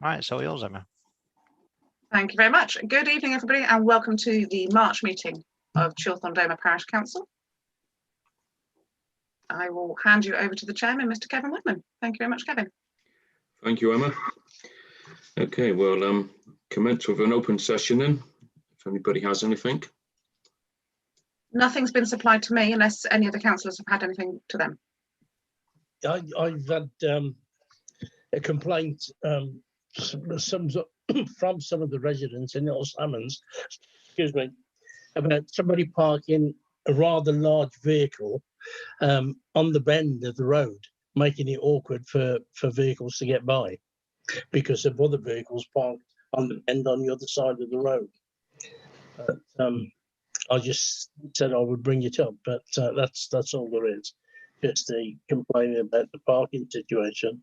Right, it's all yours, Emma. Thank you very much. Good evening, everybody, and welcome to the March meeting of Chiltern-Dormer Parish Council. I will hand you over to the chairman, Mr. Kevin Whitman. Thank you very much, Kevin. Thank you, Emma. Okay, well, commence with an open session then, if anybody has anything. Nothing's been supplied to me unless any of the councillors have had anything to them. I've had a complaint from some of the residents in Little Salmons, excuse me, about somebody parking a rather large vehicle on the bend of the road, making it awkward for vehicles to get by because of other vehicles parked on the bend on the other side of the road. I just said I would bring it up, but that's all there is. Just a complaint about the parking situation.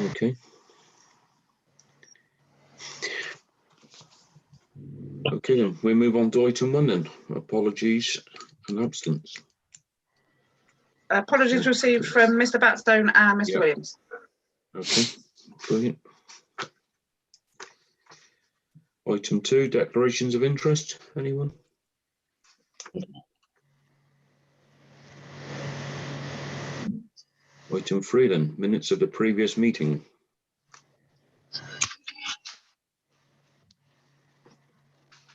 Okay. Okay, then we move on to item 1 then. Apologies and absence. Apologies received from Mr. Batstone and Mr. Williams. Okay, brilliant. Item 2, declarations of interest. Anyone? Item 3 then, minutes of the previous meeting.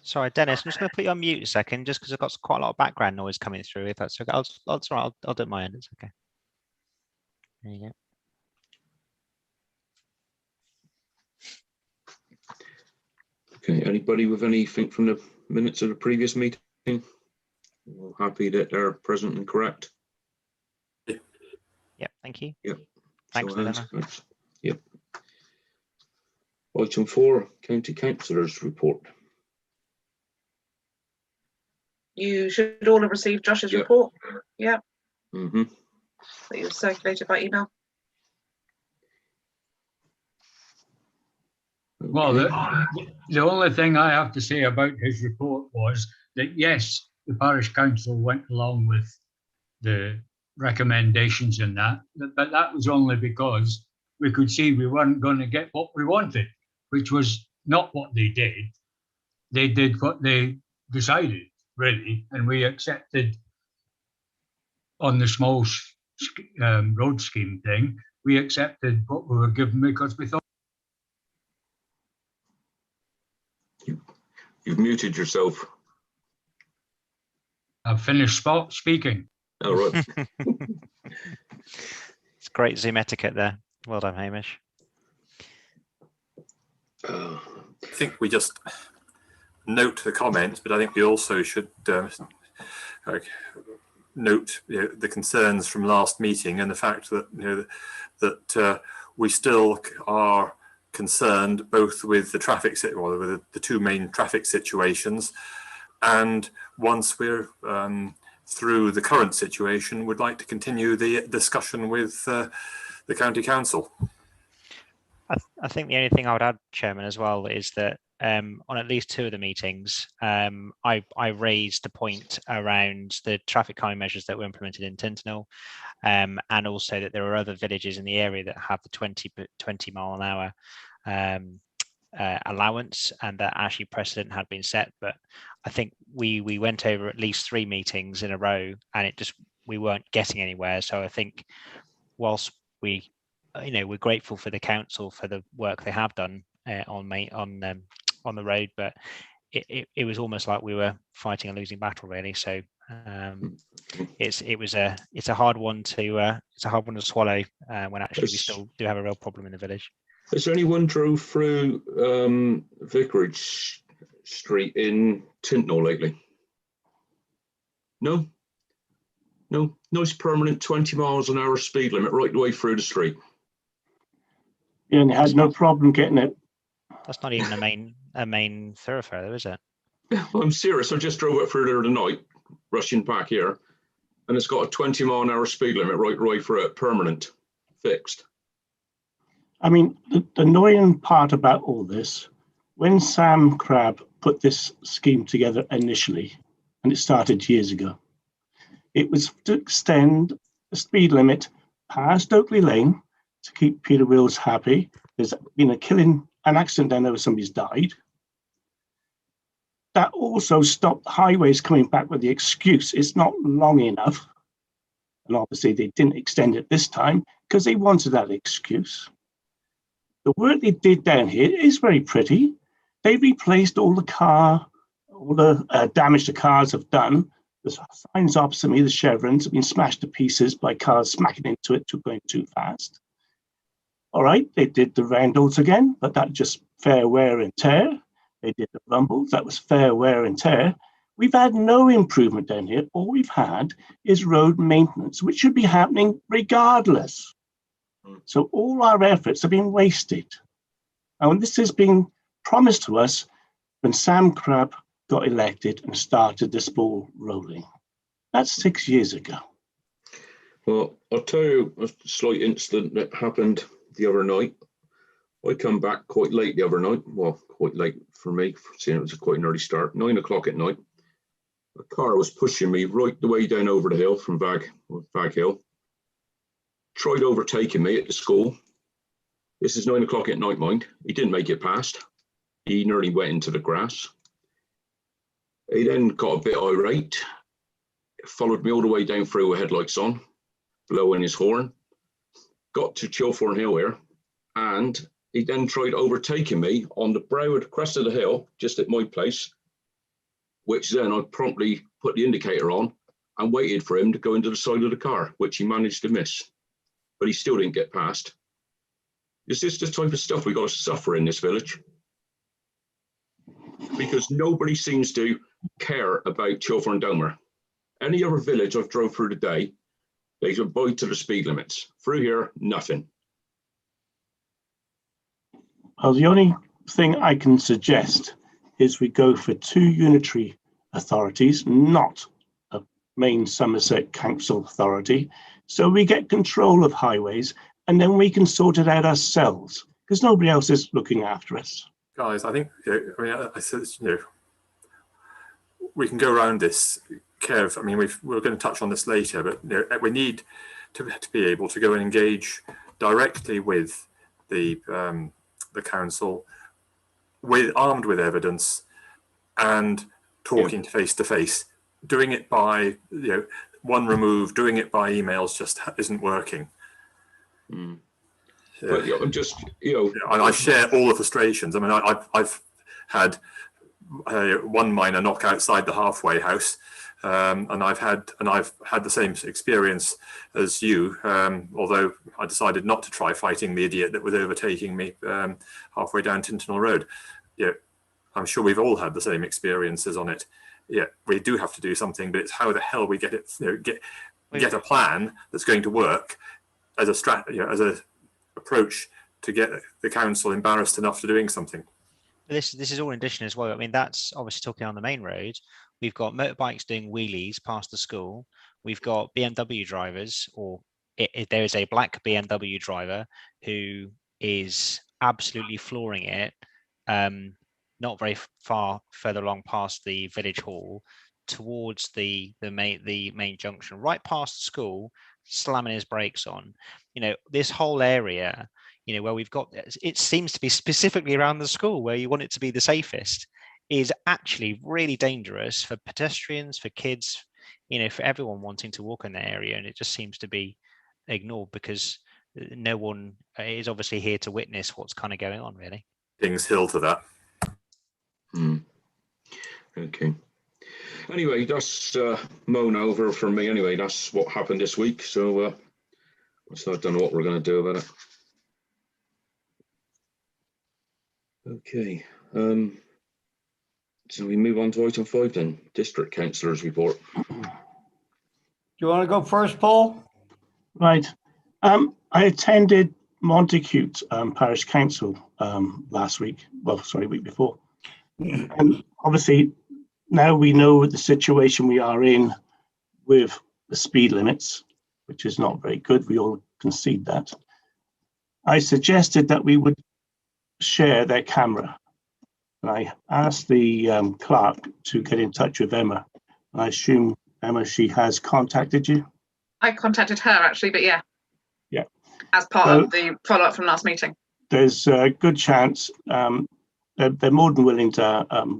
Sorry, Dennis, I'm just going to put you on mute a second, just because I've got quite a lot of background noise coming through. If that's okay, I'll do it my end. It's okay. There you go. Okay, anybody with anything from the minutes of the previous meeting? We're happy that they're present and correct. Yep, thank you. Yep. Thanks, Emma. Yep. Item 4, County Councillors report. You should all have received Josh's report. Yeah. Mm-hmm. That you circulated by email. Well, the only thing I have to say about his report was that, yes, the parish council went along with the recommendations in that, but that was only because we could see we weren't going to get what we wanted, which was not what they did. They did what they decided, really, and we accepted on the small road scheme thing, we accepted what we were given because we thought. You've muted yourself. I've finished speaking. All right. It's great Zoom etiquette there. Well done, Hamish. I think we just note the comments, but I think we also should note the concerns from last meeting and the fact that that we still are concerned both with the traffic, or with the two main traffic situations, and once we're through the current situation, would like to continue the discussion with the County Council. I think the only thing I would add, Chairman, as well, is that on at least 2 of the meetings, I raised a point around the traffic calming measures that were implemented in Tinternell, and also that there are other villages in the area that have the 20 mile an hour allowance, and that actually precedent had been set. But I think we went over at least 3 meetings in a row, and we weren't getting anywhere. So I think whilst we're grateful for the council for the work they have done on the road, but it was almost like we were fighting a losing battle, really. So it's a hard one to swallow when actually we still do have a real problem in the village. Has anyone drove through Vicarage Street in Tinternell lately? No? No? Nice permanent 20 miles an hour speed limit right the way through the street. Yeah, and had no problem getting it. That's not even a main thoroughfare, though, is it? I'm serious. I just drove it through there tonight, rushing back here, and it's got a 20 mile an hour speed limit right through it, permanent, fixed. I mean, the annoying part about all this, when Sam Crabb put this scheme together initially, and it started years ago, It was to extend the speed limit past Oakley Lane to keep Peter Wills happy. There's been an accident down there where somebody's died. That also stopped highways coming back with the excuse it's not long enough. And obviously they didn't extend it this time because they wanted that excuse. The work they did down here is very pretty. They replaced all the damage the cars have done. The signs opposite me, the chevrons, have been smashed to pieces by cars smacking into it, going too fast. All right, they did the roundels again, but that's just fair wear and tear. They did the rumbles, that was fair wear and tear. We've had no improvement down here. All we've had is road maintenance, which should be happening regardless. So all our efforts have been wasted. And this has been promised to us when Sam Crabb got elected and started this ball rolling. That's 6 years ago. Well, I'll tell you a slight incident that happened the other night. I come back quite late the other night. Well, quite late for me, seeing it was quite an early start, 9 o'clock at night. A car was pushing me right the way down over the hill from Vag Hill. Tried overtaking me at the school. This is 9 o'clock at night, mind. He didn't make it past. He nearly went into the grass. He then got a bit irate, followed me all the way down through with headlights on, blowing his horn. Got to Chilthorne Hill here, and he then tried overtaking me on the brow of the crest of the hill, just at my place, which then I promptly put the indicator on and waited for him to go into the side of the car, which he managed to miss. But he still didn't get past. Is this the type of stuff we got to suffer in this village? Because nobody seems to care about Chilthorne Domer. Any other village I've drove through today, they abide to the speed limits. Through here, nothing. Well, the only thing I can suggest is we go for 2 unitary authorities, not a main Somerset Council authority, so we get control of highways and then we can sort it out ourselves because nobody else is looking after us. Guys, I think, I said, we can go around this, Kev. I mean, we're going to touch on this later, but we need to be able to go and engage directly with the council, armed with evidence and talking face to face. Doing it by one remove, doing it by emails just isn't working. Mm. But I'm just, I share all the frustrations. I mean, I've had one miner knock outside the halfway house, and I've had the same experience as you. Although I decided not to try fighting the idiot that was overtaking me halfway down Tinternell Road. Yeah, I'm sure we've all had the same experiences on it. Yeah, we do have to do something, but it's how the hell we get it. Get a plan that's going to work as a strategy, as a approach to get the council embarrassed enough to doing something. This is all in addition as well. I mean, that's obviously talking on the main road. We've got motorbikes doing wheelies past the school. We've got BMW drivers, or there is a black BMW driver who is absolutely flooring it. Not very far further along past the village hall, towards the main junction, right past the school, slamming his brakes on. This whole area, where we've got, it seems to be specifically around the school where you want it to be the safest, is actually really dangerous for pedestrians, for kids, for everyone wanting to walk in the area. And it just seems to be ignored because no one is obviously here to witness what's kind of going on, really. Kings Hill to that. Okay. Anyway, that's moan over for me. Anyway, that's what happened this week. So I don't know what we're going to do about it. Okay. So we move on to item 5 then, District Councillors Report. Do you want to go first, Paul? Right. I attended Montacute Parish Council last week. Well, sorry, week before. And obviously, now we know the situation we are in with the speed limits, which is not very good. We all concede that. I suggested that we would share their camera. And I asked the clerk to get in touch with Emma. I assume Emma, she has contacted you. I contacted her actually, but yeah. Yeah. As part So- of the follow-up from last meeting. There's a good chance they're more than willing to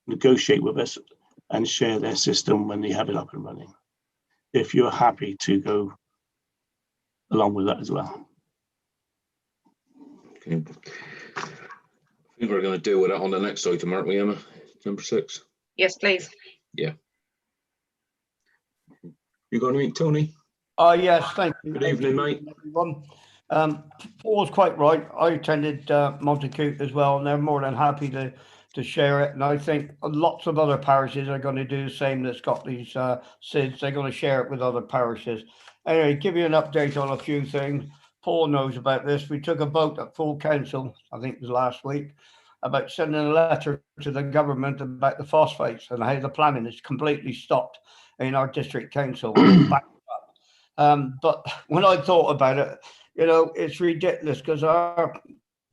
negotiate with us and share their system when they have it up and running. If you're happy to go along with that as well. Okay. I think we're going to deal with that on the next item, aren't we, Emma? Number 6. Yes, please. You got anything, Tony? Yes, thank you. Good evening, mate. Everyone. Paul's quite right. I attended Montacute as well, and they're more than happy to share it. And I think lots of other parishes are going to do the same. That's got these SIDS. They're going to share it with other parishes. Anyway, give you an update on a few things. Paul knows about this. We took a vote at full council, I think it was last week, about sending a letter to the government about the phosphates and how the planning is completely stopped in our district council. Back up. But when I thought about it, you know, it's ridiculous because our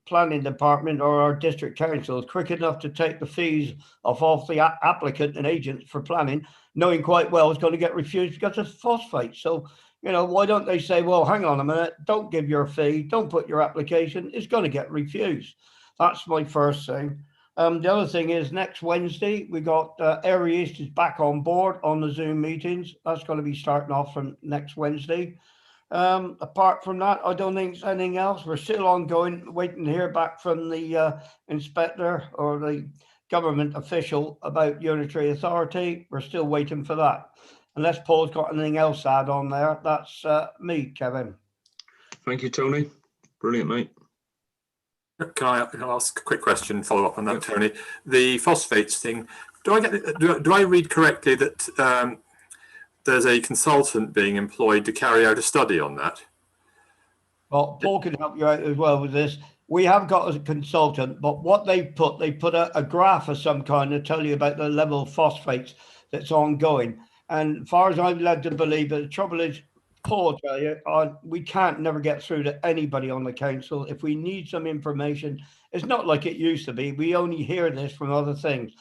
planning department or our district council is quick enough to take the fees off the applicant and agents for planning, knowing quite well it's going to get refused because of phosphate. So, you know, why don't they say, well, hang on a minute, don't give your fee, don't put your application, it's going to get refused. That's my first thing. The other thing is next Wednesday, we got Area East is back on board on the Zoom meetings. That's going to be starting off from next Wednesday. Apart from that, I don't think it's anything else. We're still ongoing, waiting to hear back from the inspector or the government official about unitary authority. We're still waiting for that. Unless Paul's got anything else to add on there, that's me, Kevin. Thank you, Tony. Brilliant, mate. Can I ask a quick question, follow up on that, Tony? The phosphates thing, do I read correctly that there's a consultant being employed to carry out a study on that? Well, Paul can help you out as well with this. We have got a consultant, but what they put a graph of some kind to tell you about the level of phosphates that's ongoing. And as far as I'm led to believe, but the trouble is, Paul, tell you, we can't never get through to anybody on the council. If we need some information, it's not like it used to be. We only hear this from other things.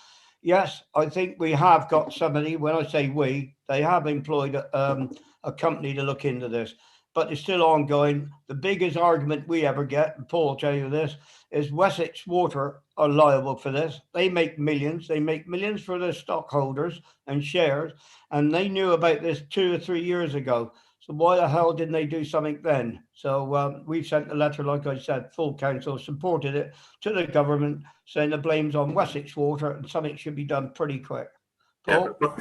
Yes, I think we have got somebody, when I say we, they have employed a company to look into this, but it's still ongoing. The biggest argument we ever get, and Paul will tell you this, is Wessex Water are liable for this. They make millions. They make millions for their stockholders and shares, and they knew about this 2 or 3 years ago. So why the hell didn't they do something then? So we've sent a letter, like I said, full council supported it to the government, saying the blame's on Wessex Water and something should be done pretty quick. Yeah, but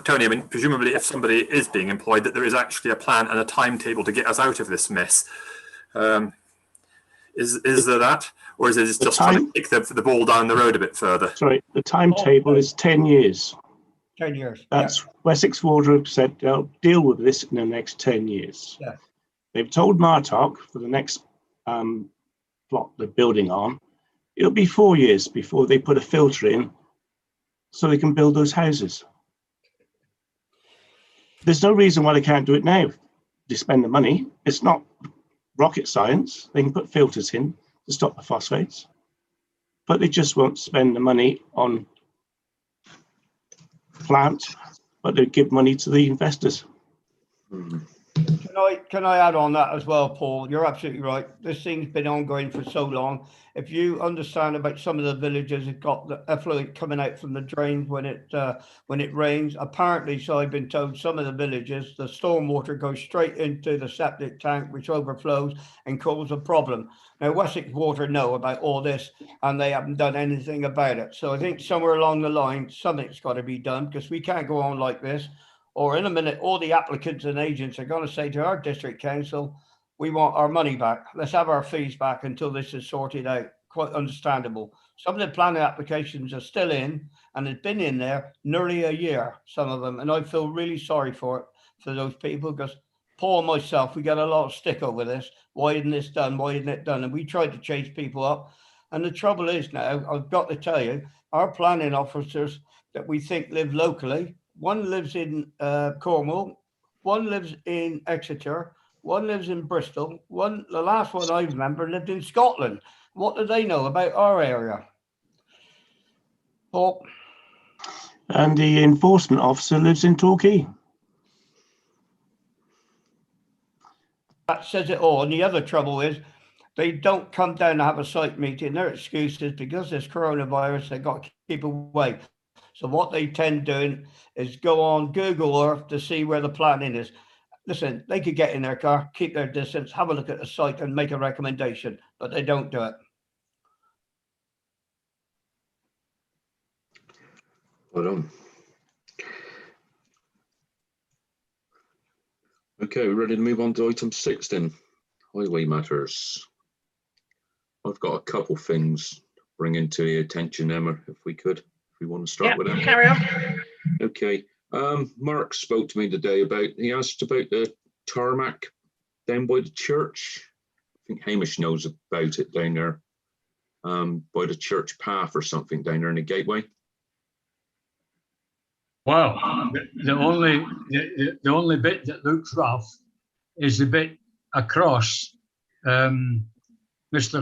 Tony, I mean, presumably if somebody is being employed, that there is actually a plan and a timetable to get us out of this mess. Is there that? Or is it just trying to kick the ball down the road a bit further? Sorry, the timetable is 10 years. 10 years. That's Wessex Water have said they'll deal with this in the next 10 years. Yeah. They've told Martok for the next block they're building on, it'll be 4 years before they put a filter in so they can build those houses. There's no reason why they can't do it now. They spend the money. It's not rocket science. They can put filters in to stop the phosphates, but they just won't spend the money on plant, but they give money to the investors. Can I add on that as well, Paul? You're absolutely right. This thing's been ongoing for so long. If you understand about some of the villages, it got the effluent coming out from the drains when it rains. Apparently, so I've been told, some of the villages, the stormwater goes straight into the septic tank, which overflows and causes a problem. Now, Wessex Water know about all this, and they haven't done anything about it. So I think somewhere along the line, something's got to be done, because we can't go on like this. Or in a minute, all the applicants and agents are going to say to our district council, we want our money back. Let's have our fees back until this is sorted out. Quite understandable. Some of the planning applications are still in, and it's been in there nearly a year, some of them. And I feel really sorry for those people, because Paul and myself, we got a lot of stick over this. Why isn't this done? Why isn't it done? And we tried to chase people up. And the trouble is now, I've got to tell you, our planning officers that we think live locally, one lives in Cornwall, one lives in Exeter, one lives in Bristol, the last one I remember lived in Scotland. What do they know about our area? Paul? And the enforcement officer lives in Torquay. That says it all. And the other trouble is they don't come down to have a site meeting. Their excuse is because there's coronavirus, they've got to keep away. So what they tend doing is go on Google Earth to see where the planning is. Listen, they could get in their car, keep their distance, have a look at the site and make a recommendation, but they don't do it. Well done. Okay, we're ready to move on to item 6 then. Highway matters. I've got a couple things to bring into the attention, Emma, if we could, if we want to start with them. Carry on. Okay. Mark spoke to me today he asked about the tarmac down by the church. I think Hamish knows about it down there, by the church path or something down there in the gateway. Well, the only bit that looks rough is the bit across Mr.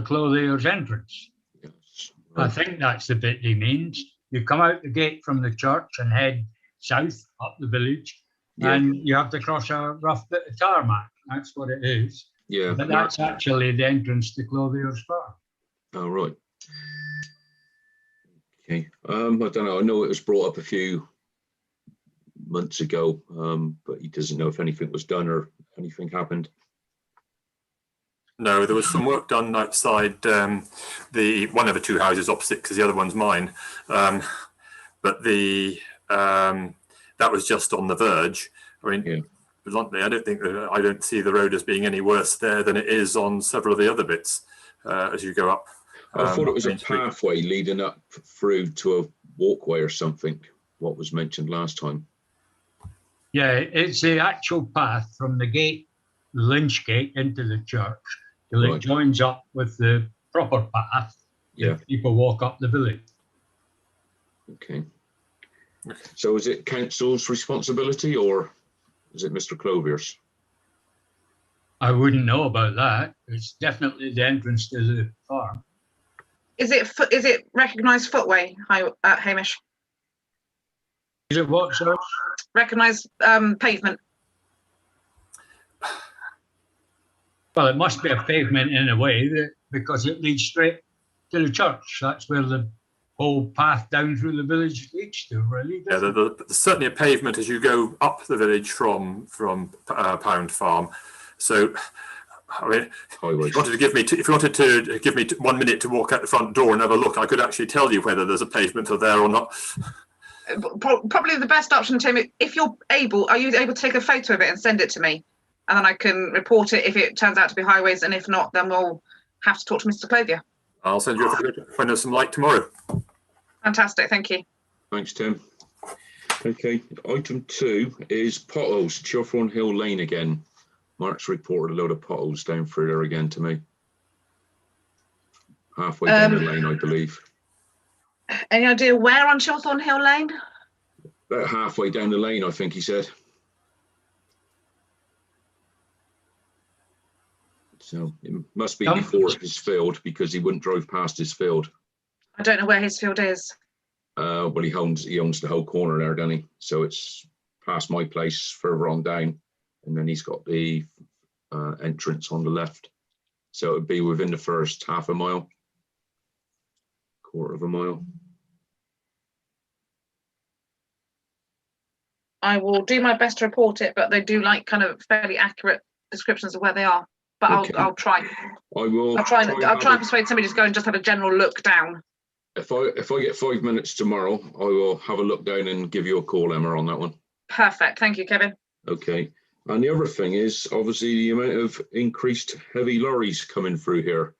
Clothier's entrance. Yes. I think that's the bit he means. You come out the gate from the church and head south up the village, Yeah. and you have to cross a rough bit of tarmac. That's what it is. Yeah. But that's actually the entrance to Clothier's farm. Oh, right. Okay. I don't know. I know it was brought up a few months ago, but he doesn't know if anything was done or anything happened. No, there was some work done outside the one of the two houses opposite, because the other one's mine. But that was just on the verge. I mean, Yeah. bluntly, I don't see the road as being any worse there than it is on several of the other bits as you go up. I thought it was a Main Street. pathway leading up through to a walkway or something, what was mentioned last time. Yeah, it's the actual path from the gate, the Lynch gate, into the church, till Right. it joins up with the proper path Yeah. that people walk up the village. Okay. So is it council's responsibility or is it Mr. Clothier's? I wouldn't know about that. It's definitely the entrance to the farm. Is it recognised footway, Hamish? Is it what, sir? Recognised pavement. Well, it must be a pavement in a way because it leads straight to the church. That's where the whole path down through the village leads to, really. Yeah, there's certainly a pavement as you go up the village from Pound Farm. So, I mean, Highways. if you wanted to give me 1 minute to walk out the front door and have a look, I could actually tell you whether there's a pavement or there or not. Probably the best option, Tim, if you're able, are you able to take a photo of it and send it to me? And then I can report it if it turns out to be highways, and if not, then we'll have to talk to Mr. Clothier. I'll send you a photo when there's some light tomorrow. Fantastic, thank you. Thanks, Tim. Okay, item 2 is potholes, Chilthorne Hill Lane again. Mark's reported a load of potholes down through there again to me. Halfway down the lane, I believe. Any idea where on Chilthorne Hill Lane? About halfway down the lane, I think he said. So it must be before his field because he wouldn't drive past his field. I don't know where his field is. Well, he owns the whole corner there, doesn't he? So it's past my place, further on down, and then he's got the entrance on the left. So it would be within the first half a mile, quarter of a mile. I will do my best to report it, but they do like kind of fairly accurate descriptions of where they are. But Okay. I'll try. I'll try and persuade somebody to go and just have a general look down. If I get 5 minutes tomorrow, I will have a look down and give you a call, Emma, on that one. Perfect. Thank you, Kevin. Okay. And the other thing is obviously the amount of increased heavy lorries coming through here.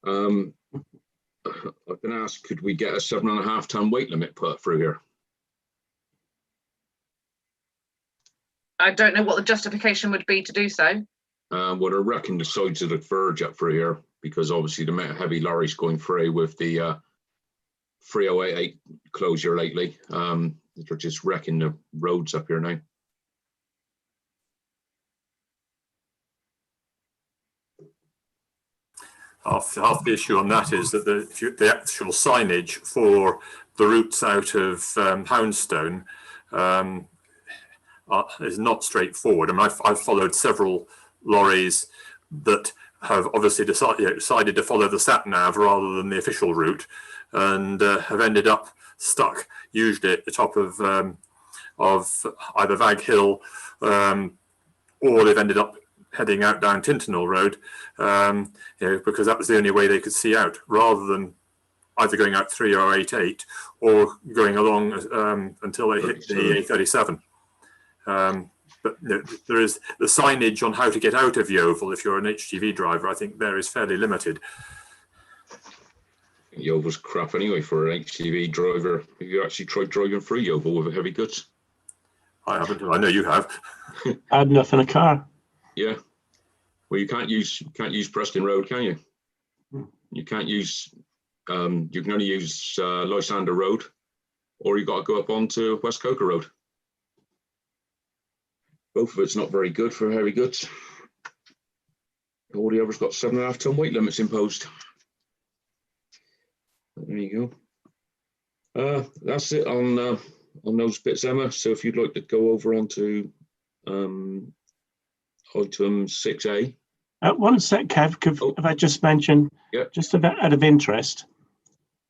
I've been asked, could we get a 7.5 ton weight limit put through here? I don't know what the justification would be to do so. Well, I reckon the sides of the verge up through here, because obviously the amount of heavy lorries going through with the 3088 closure lately, they're just wrecking the roads up here now. Half the issue on that is that the actual signage for the routes out of Houndstone is not straightforward. I mean, I've followed several lorries that have obviously decided to follow the sat-nav rather than the official route, and have ended up stuck usually at the top of either Vag Hill, or they've ended up heading out down Tinternall Road, because that was the only way they could see out, rather than either going out 308 or going along until they hit the A37. But there is the signage on how to get out of Yeovil if you're an HGV driver. I think there is fairly limited. Yeovil's crap anyway for an HGV driver. Have you actually tried driving through Yeovil with heavy goods? I haven't. I know you have. I had enough in a car. Yeah. Well, you can't use Preston Road, can you? You can't use. You can only use Lysander Road, or you got to go up onto West Coker Road. Both of it's not very good for heavy goods. All the others got 7.5 ton weight limits imposed. There you go. That's it on those bits, Emma. So if you'd like to go over onto item 6A. One sec, Kev, if I just mention, Yep. just out of interest,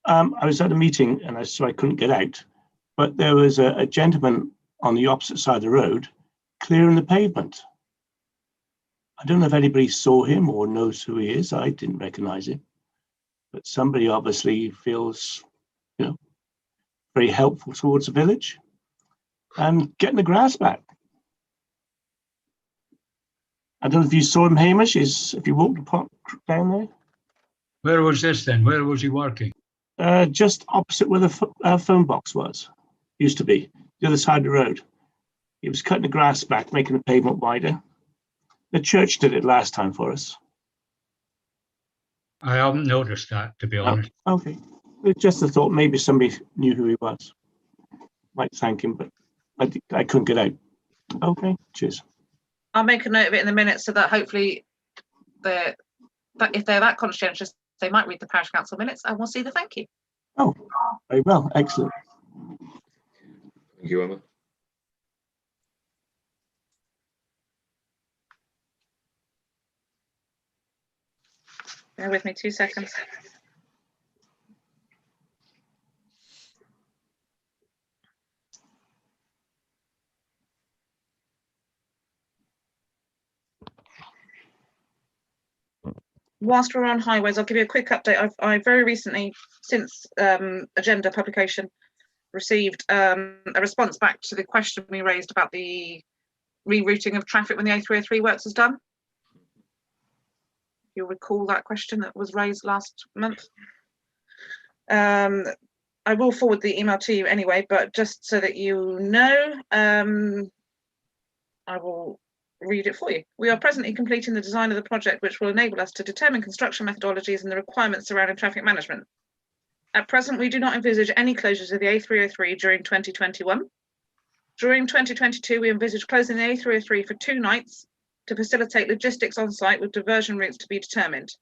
I was at a meeting and so I couldn't get out, but there was a gentleman on the opposite side of the road clearing the pavement. I don't know if anybody saw him or knows who he is. I didn't recognize him, but somebody obviously feels, very helpful towards the village and getting the grass back. I don't know if you saw him, Hamish, if you walked the park down there. Where was this then? Where was he working? Just opposite where the phone box was, used to be, the other side of the road. He was cutting the grass back, making the pavement wider. The church did it last time for us. I haven't noticed that, to be honest. Okay. It's just a thought, maybe somebody knew who he was. Might thank him, but I couldn't get out. Okay, cheers. I'll make a note of it in the minutes so that hopefully that if they're that conscientious, they might read the parish council minutes and we'll see the thank you. Oh, very well, excellent. Thank you, Emma. Bear with me 2 seconds. Whilst we're on highways, I'll give you a quick update. I very recently, since agenda publication, received a response back to the question we raised about the rerouting of traffic when the A303 works is done. You'll recall that question that was raised last month. I will forward the email to you anyway, but just so that you know, I will read it for you. We are presently completing the design of the project, which will enable us to determine construction methodologies and the requirements surrounding traffic management. At present, we do not envisage any closures of the A303 during 2021. During 2022, we envisage closing the A303 for 2 nights to facilitate logistics on site with diversion routes to be determined.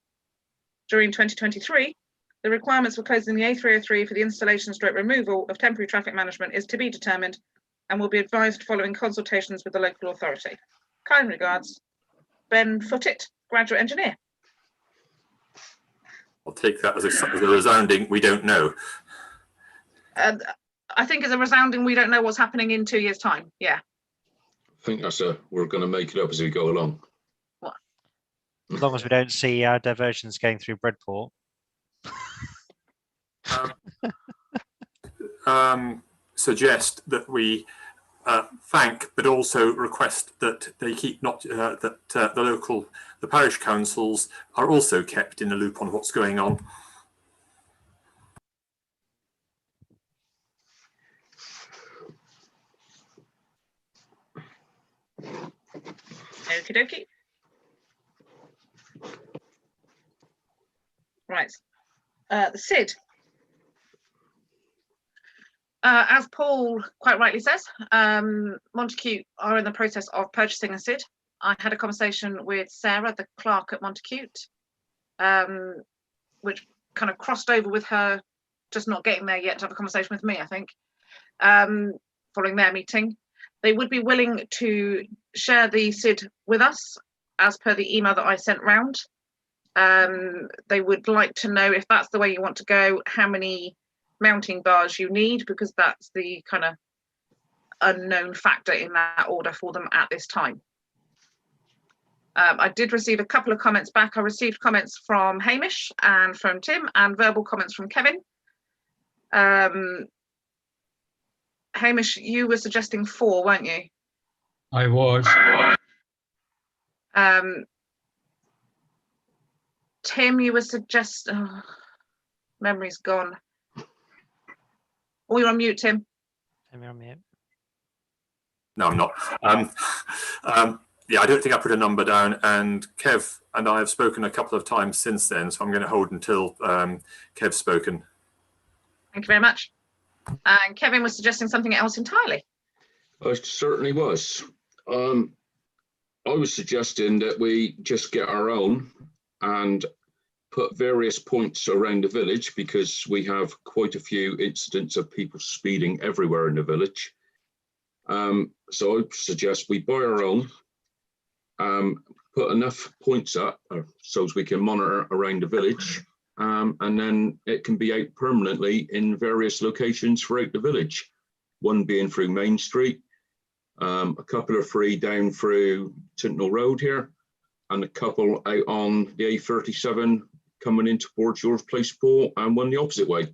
During 2023, the requirements for closing the A303 for the installation / removal of temporary traffic management is to be determined and will be advised following consultations with the local authority. Kind regards, Ben Footit, graduate engineer. I'll take that as a resounding, we don't know. I think it's a resounding, we don't know what's happening in 2 years' time. Yeah. I think that's we're going to make it up as we go along. What? As long as we don't see our diversions going through Bridport. Suggest that we thank, but also request that they keep the parish councils are also kept in the loop on what's going on. Okie dokie. Right. The SID. As Paul quite rightly says, Montacute are in the process of purchasing a SID. I had a conversation with Sarah, the clerk at Montacute, which kind of crossed over with her just not getting there yet to have a conversation with me, I think, following their meeting. They would be willing to share the SID with us as per the email that I sent round. They would like to know, if that's the way you want to go, how many mounting bars you need, because that's the kind of unknown factor in that order for them at this time. I did receive a couple of comments back. I received comments from Hamish and from Tim, and verbal comments from Kevin. Hamish, you were suggesting 4, weren't you? I was. Tim, you were suggesting, oh, memory's gone. Oh, you're on mute, Tim. You're on mute. No, I'm not. Yeah, I don't think I put a number down, and Kev and I have spoken a couple of times since then, so I'm going to hold until Kev's spoken. Thank you very much. And Kevin was suggesting something else entirely. I certainly was. I was suggesting that we just get our own and put various points around the village, because we have quite a few incidents of people speeding everywhere in the village. So I suggest we buy our own, put enough points up so as we can monitor around the village, and then it can be out permanently in various locations throughout the village. One being through Main Street, a couple are free down through Tintnell Road here, and a couple out on the A37 coming in towards George Place Pool, and one the opposite way.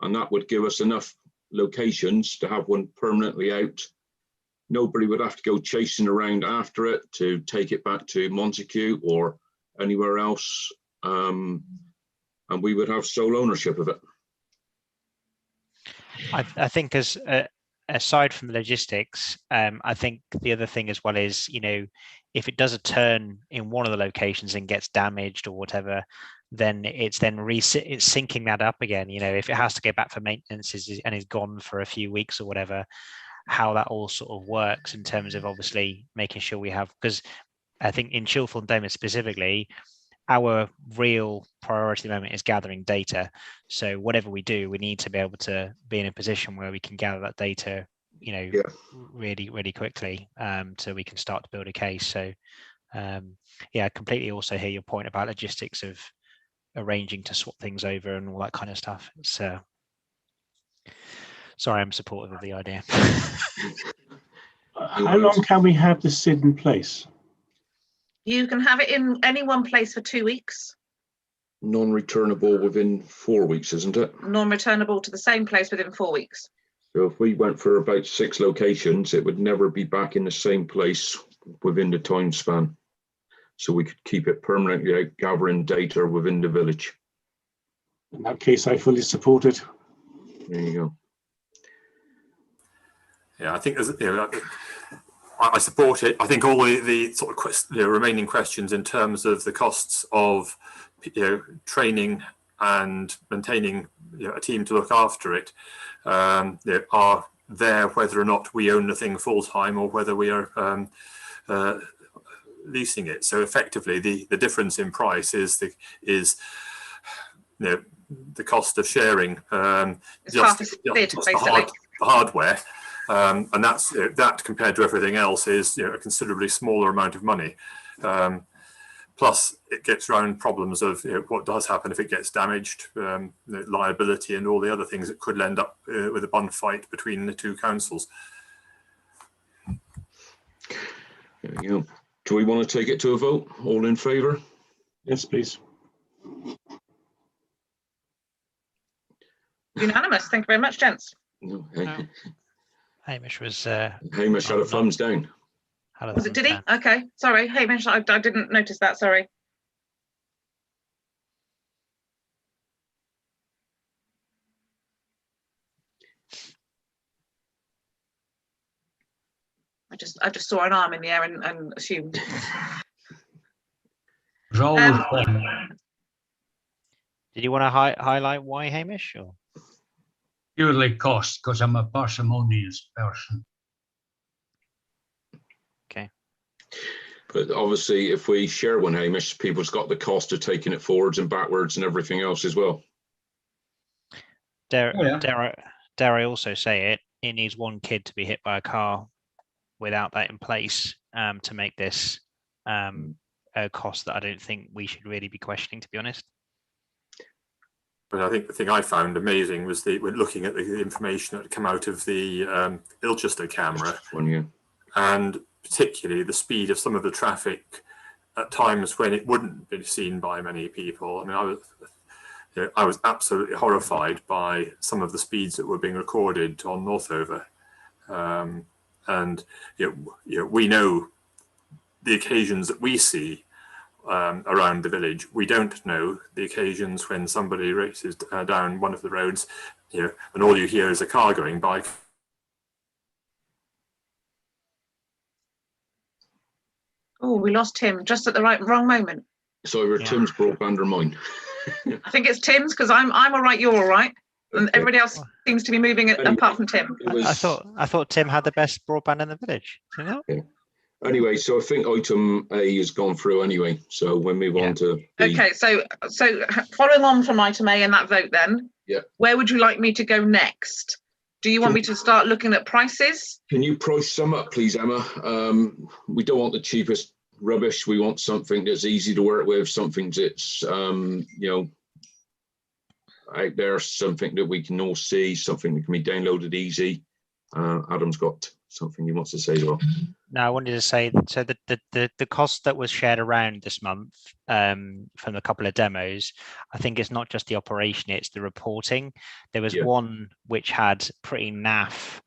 And that would give us enough locations to have one permanently out. Nobody would have to go chasing around after it to take it back to Montague or anywhere else. And we would have sole ownership of it. I think as aside from the logistics, I think the other thing as well is, you know, if it does a turn in one of the locations and gets damaged or whatever, then it's syncing that up again. You know, if it has to go back for maintenance and is gone for a few weeks or whatever, how that all sort of works in terms of obviously making sure we have, because I think in Chilthorne Domus specifically, our real priority at the moment is gathering data. So whatever we do, we need to be able to be in a position where we can gather that data, you know, really, really quickly, so we can start to build a case. So yeah, I completely also hear your point about logistics of arranging to swap things over and all that kind of stuff. It's sorry, I'm supportive of the idea. How long can we have the SID in place? You can have it in any one place for 2 weeks. Non-returnable within 4 weeks, isn't it? Non-returnable to the same place within 4 weeks. So if we went for about 6 locations, it would never be back in the same place within the time span. So we could keep it permanently out, gathering data within the village. In that case, I fully support it. There you go. Yeah, I think there's, you know, I support it. I think all the sort of remaining questions in terms of the costs of, you know, training and maintaining, you know, a team to look after it, you know, are there whether or not we own the thing full time or whether we are leasing it. So effectively, the difference in price is you know, the cost of sharing just the hardware. And that's that compared to everything else is, you know, a considerably smaller amount of money. Plus, it gets around problems of, you know, what does happen if it gets damaged, liability, and all the other things that could end up with a bun fight between the two councils. There you go. Do we want to take it to a vote? All in favour? Yes, please. Unanimous. Thank you very much, gents. No. Hamish was Hamish had a thumbs down. Was it, did he? Okay, sorry, Hamish, I didn't notice that, sorry. I just saw an arm in the air and assumed. There's always one. Did you want to highlight why, Hamish? Or? Purely cost, because I'm a parsimonious person. Okay. But obviously, if we share one, Hamish, people's got the cost of taking it forwards and backwards and everything else as well. Dare, Oh, yeah. dare I also say it needs one kid to be hit by a car without that in place to make this a cost that I don't think we should really be questioning, to be honest. But I think the thing I found amazing was when looking at the information that had come out of the Ilchester camera, and particularly the speed of some of the traffic at times when it wouldn't be seen by many people. I mean, I was absolutely horrified by some of the speeds that were being recorded on Northover. And we know the occasions that we see around the village. We don't know the occasions when somebody races down one of the roads, and all you hear is a car going by. Oh, we lost Tim just at the wrong moment. So either Tim's broadband or mine. I think it's Tim's, because I'm all right, you're all right, and everybody else seems to be moving apart from Tim. I thought Tim had the best broadband in the village. You know? Yeah. Anyway, so I think item A has gone through anyway. So we'll move on to B. Okay, so following on from item A and that vote then, where would you like me to go next? Do you want me to start looking at prices? Can you price some up, please, Emma? We don't want the cheapest rubbish. We want something that's easy to work with, something that's, out there, something that we can all see, something that can be downloaded easy. Adam's got something he wants to say as well. No, I wanted to say, so the cost that was shared around this month from a couple of demos, I think it's not just the operation, it's the reporting. There was one which had pretty naff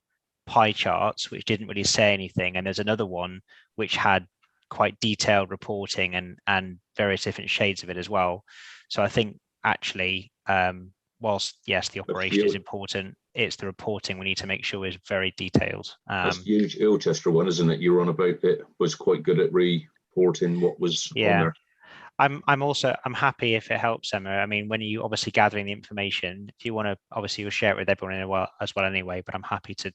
pie charts, which didn't really say anything. And there's another one which had quite detailed reporting and various different shades of it as well. So I think actually, whilst yes, the operation is important, it's the reporting we need to make sure is very detailed. That's the huge Ilchester one, isn't it? You're on about it was quite good at reporting what was on there. I'm happy if it helps, Emma. I mean, when you obviously gathering the information, if you want to, obviously you'll share it with everyone as well anyway, but I'm happy to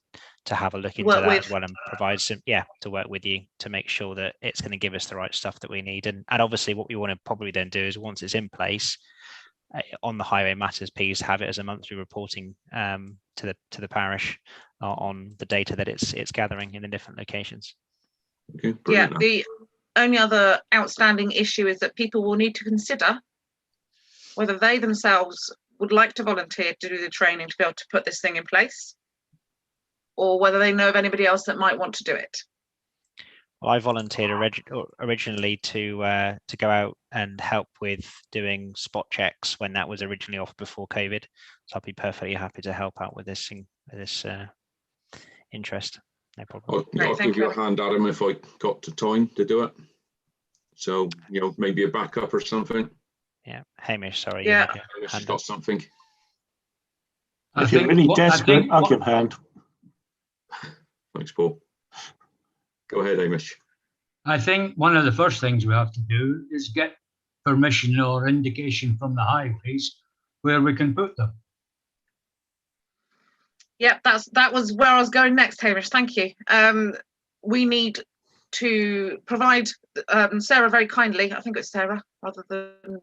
have a look into that as well and provide some, to work with you to make sure that it's going to give us the right stuff that we need. And obviously what we want to probably then do is once it's in place, on the Highway Matters piece, have it as a monthly reporting to the parish on the data that it's gathering in the different locations. Okay, the only other outstanding issue is that people will need to consider whether they themselves would like to volunteer to do the training to be able to put this thing in place, or whether they know of anybody else that might want to do it. Well, I volunteered originally to go out and help with doing spot checks when that was originally off before COVID. So I'll be perfectly happy to help out with this interest. No problem. I'll give you a hand, Adam, if I got the time to do it. So maybe a backup or something. Yeah, Hamish, sorry. Yeah, Hamish got something. If you're really desperate, I'll give a hand. Thanks, Paul. Go ahead, Hamish. I think one of the first things we have to do is get permission or indication from the highways where we can put them. Yep, that was where I was going next, Hamish. Thank you. We need to provide Sarah very kindly. I think it's Sarah rather than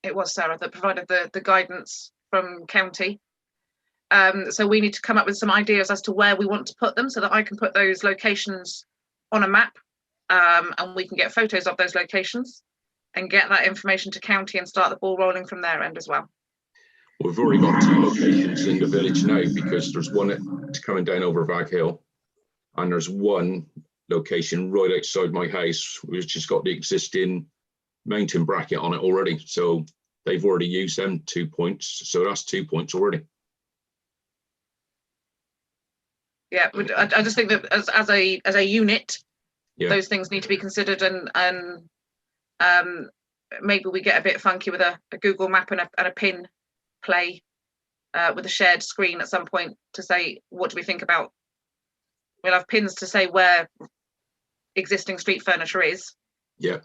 it was Sarah that provided the guidance from county. So we need to come up with some ideas as to where we want to put them so that I can put those locations on a map and we can get photos of those locations and get that information to county and start the ball rolling from their end as well. We've already got 2 locations in the village now, because there's one coming down over Vag Hill and there's one location right outside my house which has got the existing mountain bracket on it already. So they've already used them 2 points. So that's 2 points already. Yeah, I just think that as a unit, those things need to be considered, and maybe we get a bit funky with a Google map and a pin play with a shared screen at some point to say, what do we think about? We'll have pins to say where existing street furniture is. Yeah.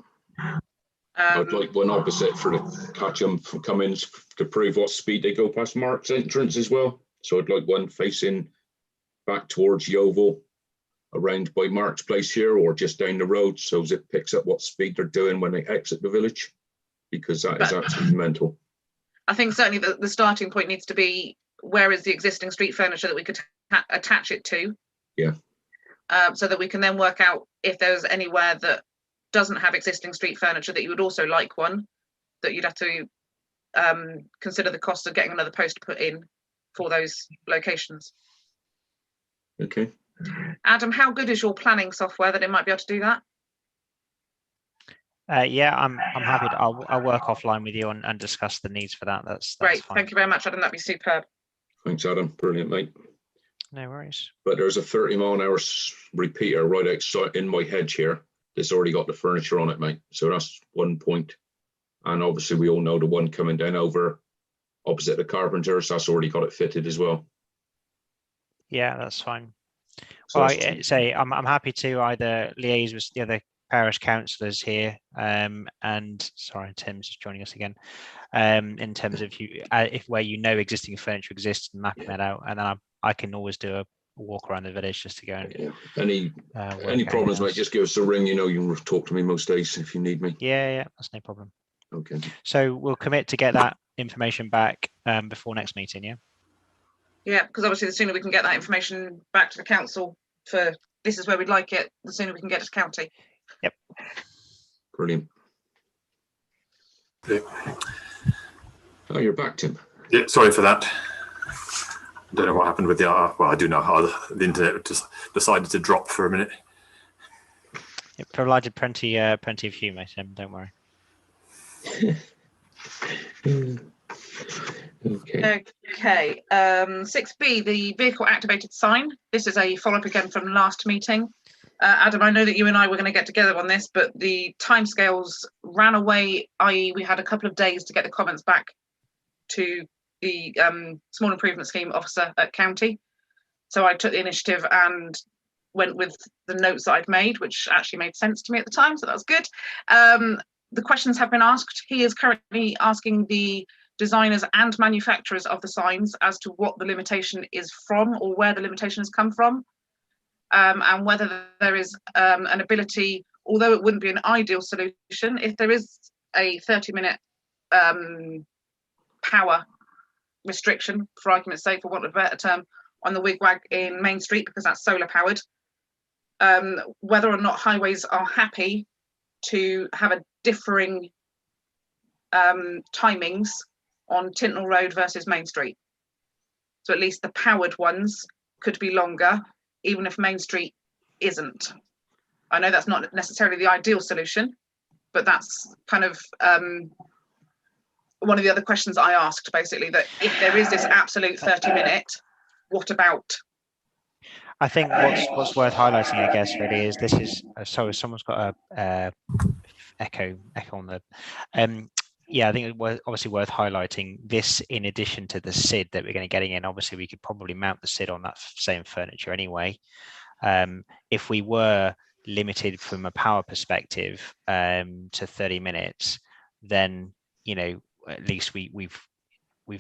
I'd like one opposite for the catch them from coming to prove what speed they go past Mark's entrance as well. So I'd like one facing back towards Yeovil, around by Mark's place here, or just down the road, so as it picks up what speed they're doing when they exit the village, because that is absolutely mental. I think certainly the starting point needs to be, where is the existing street furniture that we could attach it to? Yeah. So that we can then work out if there's anywhere that doesn't have existing street furniture that you would also like one, that you'd have to consider the cost of getting another post put in for those locations. Okay. Adam, how good is your planning software that it might be able to do that? Yeah, I'm happy to. I'll work offline with you and discuss the needs for that. That's Great. fine. Thank you very much, Adam. That'd be superb. Thanks, Adam. Brilliant, mate. No worries. But there's a 30-mile-an-hour repeater right outside in my hedge here. It's already got the furniture on it, mate. So that's one point. And obviously we all know the one coming down over opposite the carpenters, that's already got it fitted as well. Yeah, that's fine. So Well, that's I say I'm happy to either liaise with the other parish councillors here, and sorry, Tim's just joining us again. In terms of if where existing furniture exists, and mapping that out, and then I can always do a walk around the village just to go and any problems, mate, just give us a ring. You can talk to me most days if you need me. Yeah, that's no problem. Okay. So we'll commit to get that information back before next meeting. Yeah, because obviously the sooner we can get that information back to the council for this is where we'd like it, the sooner we can get it to county. Yep. Brilliant. Yeah. Oh, you're back, Tim. Yeah, sorry for that. I don't know what happened with the well, I do know how the internet just decided to drop for a minute. It provided plenty of humour, Tim. Don't worry. Okay. Okay. 6B, the vehicle activated sign. This is a follow-up again from last meeting. Adam, I know that you and I were going to get together on this, but the timescales ran away, i.e. we had a couple of days to get the comments back to the small improvement scheme officer at county. So I took the initiative and went with the notes that I'd made, which actually made sense to me at the time, so that was good. The questions have been asked. He is currently asking the designers and manufacturers of the signs as to what the limitation is from, or where the limitation has come from, and whether there is an ability, although it wouldn't be an ideal solution, if there is a 30-minute power restriction, for argument's sake, for want of a better term, on the wigwag in Main Street, because that's solar powered, whether or not highways are happy to have a differing timings on Tintnell Road versus Main Street. So at least the powered ones could be longer, even if Main Street isn't. I know that's not necessarily the ideal solution, but that's kind of one of the other questions I asked, basically, that if there is this absolute 30-minute, what about? I think what's worth highlighting, I guess, really is this is sorry, someone's got a echo on the yeah, I think it was obviously worth highlighting this in addition to the SID that we're going to get in. Obviously we could probably mount the SID on that same furniture anyway. If we were limited from a power perspective to 30 minutes, then at least we've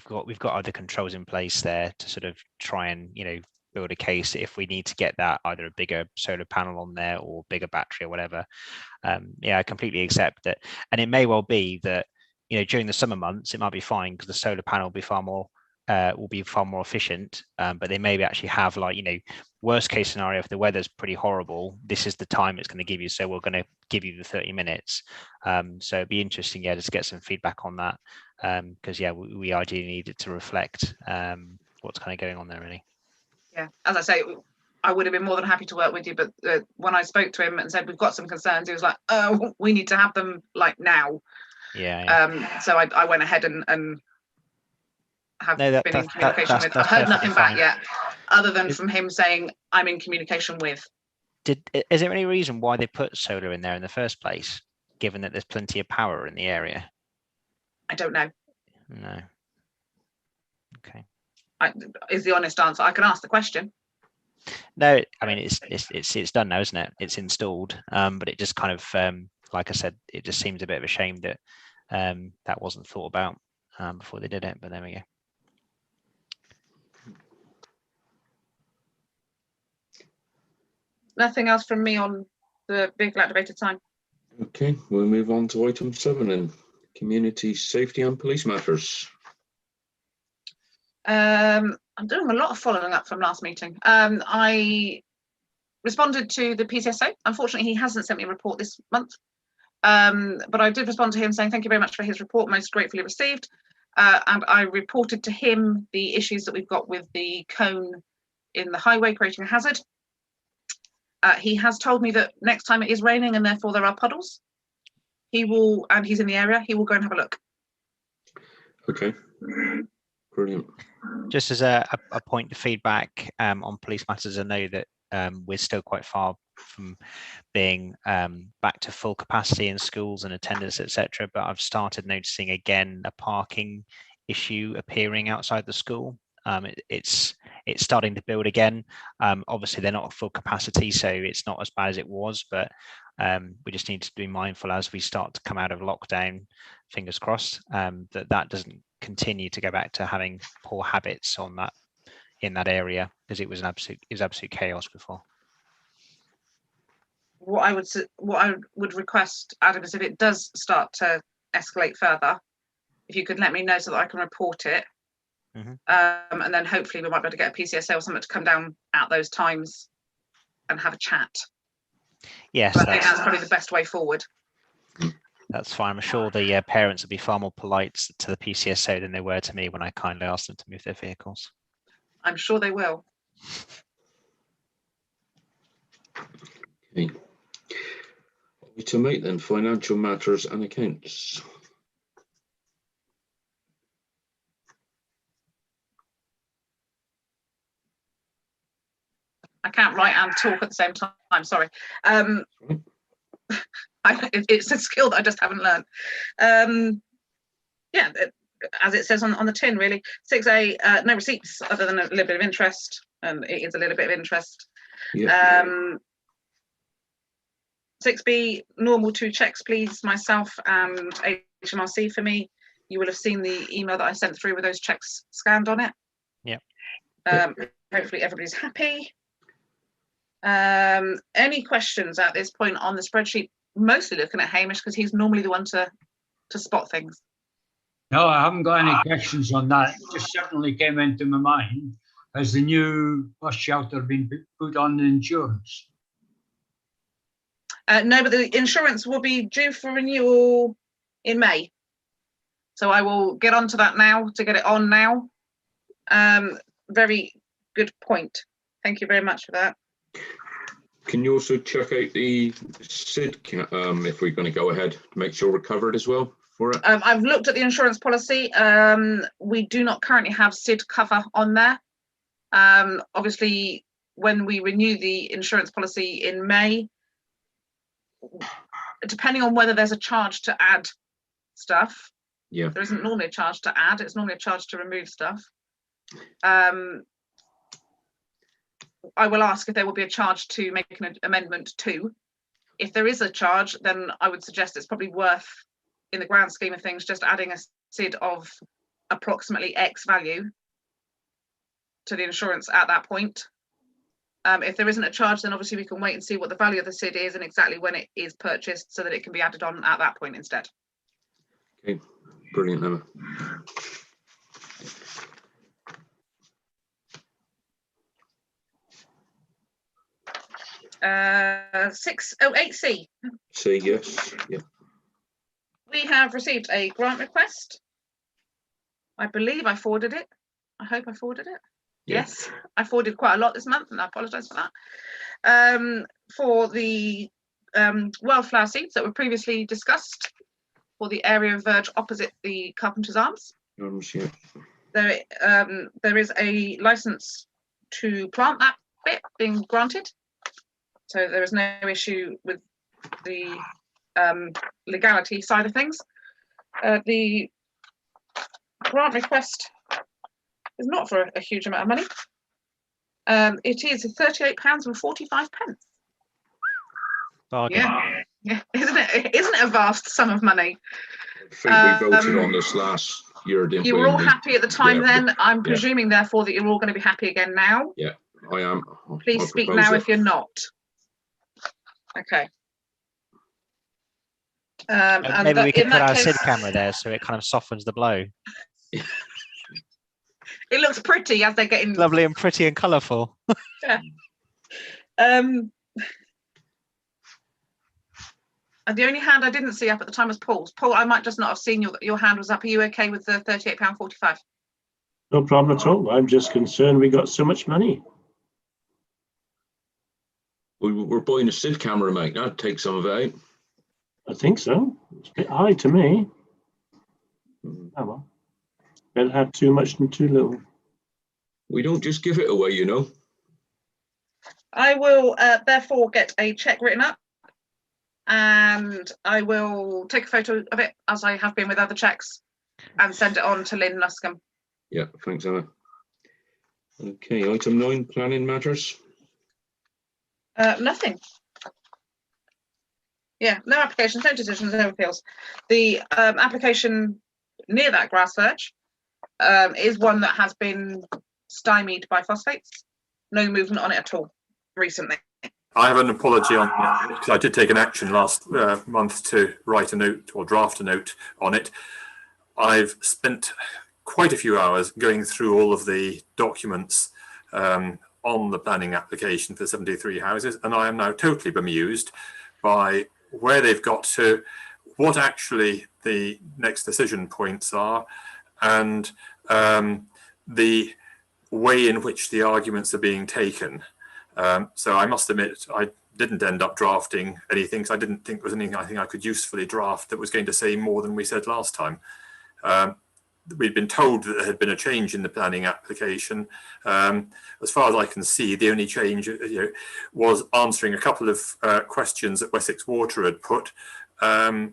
got other controls in place there to sort of try and build a case if we need to get that, either a bigger solar panel on there or bigger battery or whatever. Yeah, I completely accept that. And it may well be that during the summer months it might be fine because the solar panel will be far more efficient, but they maybe actually have, like, worst case scenario, if the weather's pretty horrible, this is the time it's going to give you, so we're going to give you the 30 minutes. So it'd be interesting, just to get some feedback on that, because we ideally need it to reflect what's kind of going on there, really. Yeah, as I say, I would have been more than happy to work with you, but when I spoke to him and said we've got some concerns, he was like, oh, we need to have them like now. Yeah. So I went ahead and have been in communication with. I've heard nothing back yet, other than from him saying I'm in communication with. Is there any reason why they put solar in there in the first place, given that there's plenty of power in the area? I don't know. No. Okay. Is the honest answer. I can ask the question. No, I mean it's done now, isn't it? It's installed, but it just kind of like I said, it just seems a bit of a shame that that wasn't thought about before they did it. But there we go. Nothing else from me on the vehicle activated sign. Okay, we'll move on to item 7 and community safety and police matters. I'm doing a lot of following up from last meeting. I responded to the PCSO. Unfortunately, he hasn't sent me a report this month. But I did respond to him saying thank you very much for his report, most gratefully received. And I reported to him the issues that we've got with the cone in the highway creating a hazard. He has told me that next time it is raining and therefore there are puddles, he will, and he's in the area, he will go and have a look. Okay, brilliant. Just as a point of feedback on police matters, I know that we're still quite far from being back to full capacity in schools and attendance, etc. But I've started noticing again a parking issue appearing outside the school. It's starting to build again. Obviously, they're not at full capacity, so it's not as bad as it was. But we just need to be mindful as we start to come out of lockdown. Fingers crossed that doesn't continue to go back to having poor habits on that in that area, because it was absolute chaos before. What I would request, Adam, is if it does start to escalate further, if you could let me know so that I can report it. And then hopefully we might be able to get a PCSO or something to come down at those times and have a chat. Yes, I think that's probably the best way forward. That's fine. I'm sure the parents will be far more polite to the PCSO than they were to me when I kindly asked them to move their vehicles. I'm sure they will. Okay. Item 8 then, financial matters and accounts. I can't write and talk at the same time, sorry. It's a skill that I just haven't learned. Yeah, as it says on the tin, really. 6A, no receipts other than a little bit of interest, and it is a little bit of interest. Yeah. 6B, normal 2 checks, please, myself and HMRC for me. You will have seen the email that I sent through with those checks scanned on it. Yeah. Hopefully everybody's happy. Any questions at this point on the spreadsheet? Mostly looking at Hamish because he's normally the one to spot things. No, I haven't got any questions on that. It just suddenly came into my mind. Has the new bus shelter been put on the insurance? No, but the insurance will be due for renewal in May. So I will get onto that now to get it on now. Very good point. Thank you very much for that. Can you also check out the SID if we're going to go ahead, make sure we're covered as well for it? I've looked at the insurance policy. We do not currently have SID cover on there. Obviously, when we renew the insurance policy in May, depending on whether there's a charge to add stuff, yeah, there isn't normally a charge to add, it's normally a charge to remove stuff. I will ask if there will be a charge to make an amendment to. If there is a charge, then I would suggest it's probably worth, in the grand scheme of things, just adding a SID of approximately X value to the insurance at that point. If there isn't a charge, then obviously we can wait and see what the value of the SID is and exactly when it is purchased so that it can be added on at that point instead. Okay, brilliant, Emma. 608C. Say yes. Yeah. We have received a grant request. I believe I forwarded it. I hope I forwarded it. Yeah. Yes, I forwarded quite a lot this month, and I apologise for that. For the wildflower seeds that were previously discussed for the area of verge opposite the Carpenter's Arms. Yeah. There is a licence to plant that bit being granted. So there is no issue with the legality side of things. The grant request is not for a huge amount of money. It is £38.45. Bargain. Yeah, isn't it? Isn't it a vast sum of money? I think we voted on this last year, didn't we? You were all happy at the time then. I'm yeah. presuming, therefore, that you're all going to be happy again now. Yeah, I am. Please speak now if you're not. Okay. Maybe we could put our SID camera there so it kind of softens the blow. It looks pretty as they're getting Lovely and pretty and colourful. And the only hand I didn't see up at the time was Paul's. Paul, I might just not have seen your hand was up. Are you okay with the £38.45? No problem at all. I'm just concerned we got so much money. We're buying a SID camera, mate. That'd take some of it out. I think so. It's a bit high to me. Mm. Oh well. Better have too much than too little. We don't just give it away, you know. I will therefore get a cheque written up, and I will take a photo of it as I have been with other cheques and send it on to Lynn Luscombe. Yeah, thanks, Emma. Okay, item 9, planning matters. Nothing. Yeah, no applications, no decisions, no appeals. The application near that grass verge is one that has been stymied by phosphates. No movement on it at all recently. I have an apology on because I did take an action last month to write a note or draft a note on it. I've spent quite a few hours going through all of the documents on the planning application for 73 houses, and I am now totally bemused by where they've got to, what actually the next decision points are, and the way in which the arguments are being taken. So I must admit, I didn't end up drafting anything because I didn't think there was anything I could usefully draft that was going to say more than we said last time. We'd been told that there had been a change in the planning application. As far as I can see, the only change was answering a couple of questions that Wessex Water had put. And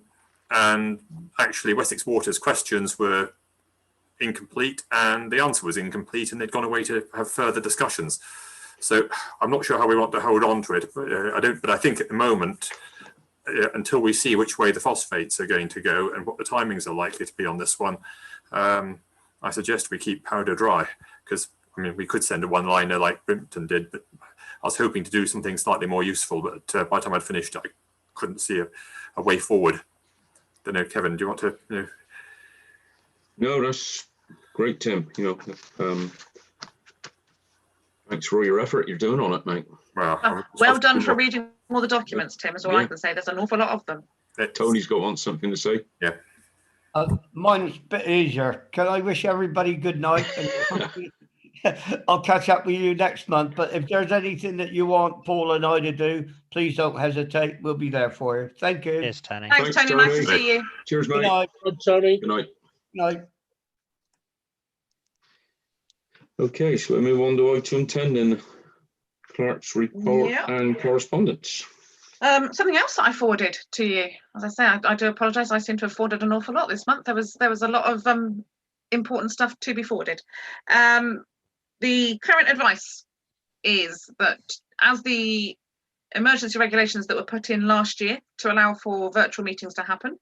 actually, Wessex Water's questions were incomplete and the answer was incomplete, and they'd gone away to have further discussions. So I'm not sure how we want to hold on to it. But I think at the moment, until we see which way the phosphates are going to go and what the timings are likely to be on this one, I suggest we keep powder dry, because I mean we could send a one-liner like Brimpton did, but I was hoping to do something slightly more useful. But by the time I'd finished, I couldn't see a way forward. Don't know, Kevin, do you want to? No, that's great, Tim. Thanks for all your effort you're doing on it, mate. Well done for reading all the documents, Tim, is all I can say. There's an awful lot of them. Tony's got something to say. Yeah. Mine's a bit easier. Can I wish everybody good night? And I'll catch up with you next month. But if there's anything that you want Paul and I to do, please don't hesitate. We'll be there for you. Thank you. Cheers, Tony. Thanks, Tony. Nice to see you. Cheers, mate. Good night. Good, Tony. Good night. Good night. Okay, so we move on to item 10 then. Clerk's report and correspondence. Something else that I forwarded to you. As I say, I do apologise. I seem to have forwarded an awful lot this month. There was a lot of important stuff to be forwarded. The current advice is that as the emergency regulations that were put in last year to allow for virtual meetings to happen,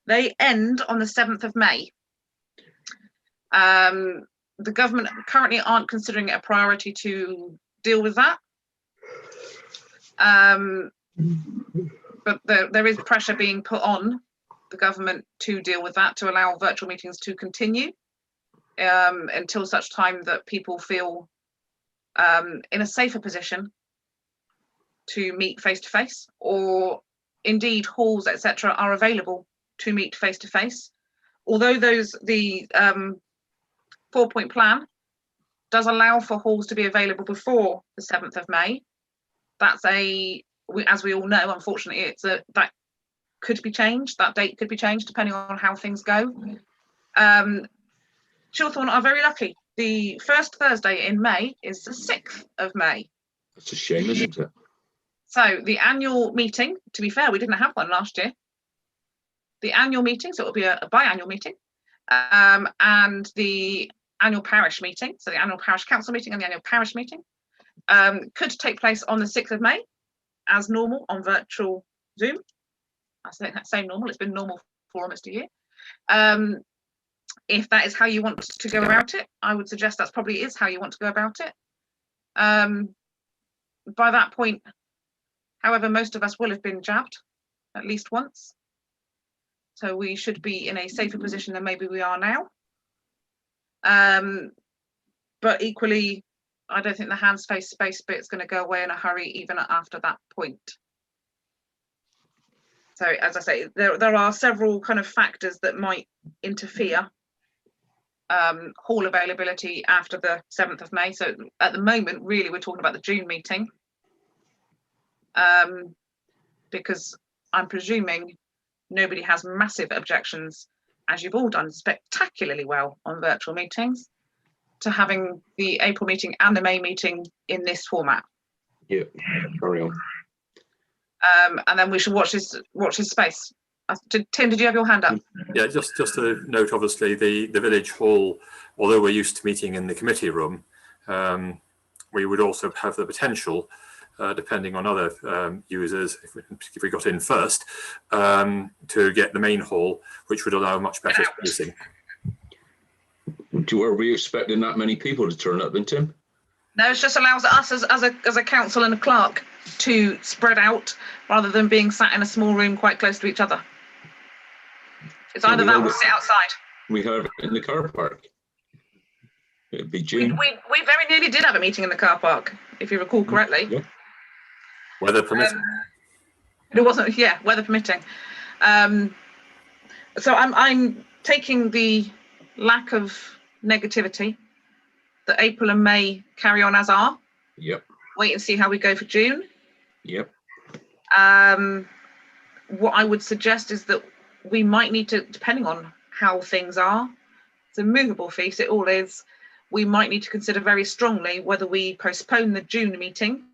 they end on the 7th of May. The government currently aren't considering it a priority to deal with that. But there is pressure being put on the government to deal with that, to allow virtual meetings to continue until such time that people feel in a safer position to meet face to face, or indeed halls, etc., are available to meet face to face. Although the 4-point plan does allow for halls to be available before the 7th of May. That's as we all know, unfortunately, that could be changed. That date could be changed depending on how things go. Chilthorne are very lucky. The first Thursday in May is the 6th of May. That's a shame, isn't it? So the annual meeting, to be fair, we didn't have one last year. The annual meeting, so it will be a biannual meeting, and the annual parish meeting, so the annual parish council meeting and the annual parish meeting, could take place on the 6th of May as normal on virtual Zoom. I think that's saying normal, it's been normal for almost a year. If that is how you want to go about it, I would suggest that's probably is how you want to go about it. By that point, however, most of us will have been jabbed at least once. So we should be in a safer position than maybe we are now. but equally, I don't think the hands face space bit's going to go away in a hurry even after that point. So as I say, there are several kind of factors that might interfere. Hall availability after the 7th of May. So at the moment, really, we're talking about the June meeting. Because I'm presuming nobody has massive objections, as you've all done spectacularly well on virtual meetings, to having the April meeting and the May meeting in this format. Yeah, carry on. And then we should watch his space. Tim, did you have your hand up? Yeah, just to note, obviously, the village hall, although we're used to meeting in the committee room, we would also have the potential, depending on other users, if we got in first, to get the main hall, which would allow much better spacing. Were we expecting that many people to turn up then, Tim? No, it just allows us as a council and a clerk to spread out rather than being sat in a small room quite close to each other. It's either that or sit outside. We have it in the car park. It'd be June. We very nearly did have a meeting in the car park, if you recall correctly. Yeah. Weather permitting. It wasn't, yeah, weather permitting. So I'm taking the lack of negativity that April and May carry on as are. Yep. Wait and see how we go for June. Yep. What I would suggest is that we might need to, depending on how things are, it's a movable feast, it all is, we might need to consider very strongly whether we postpone the June meeting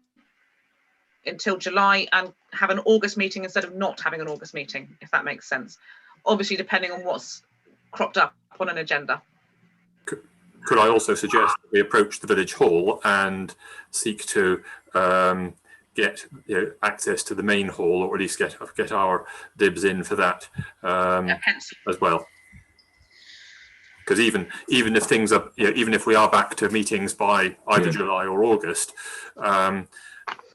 until July and have an August meeting instead of not having an August meeting, if that makes sense. Obviously, depending on what's cropped up on an agenda. Could I also suggest that we approach the village hall and seek to get access to the main hall, or at least get our dibs in for that as well? Because even if things are, even if we are back to meetings by either July or August, I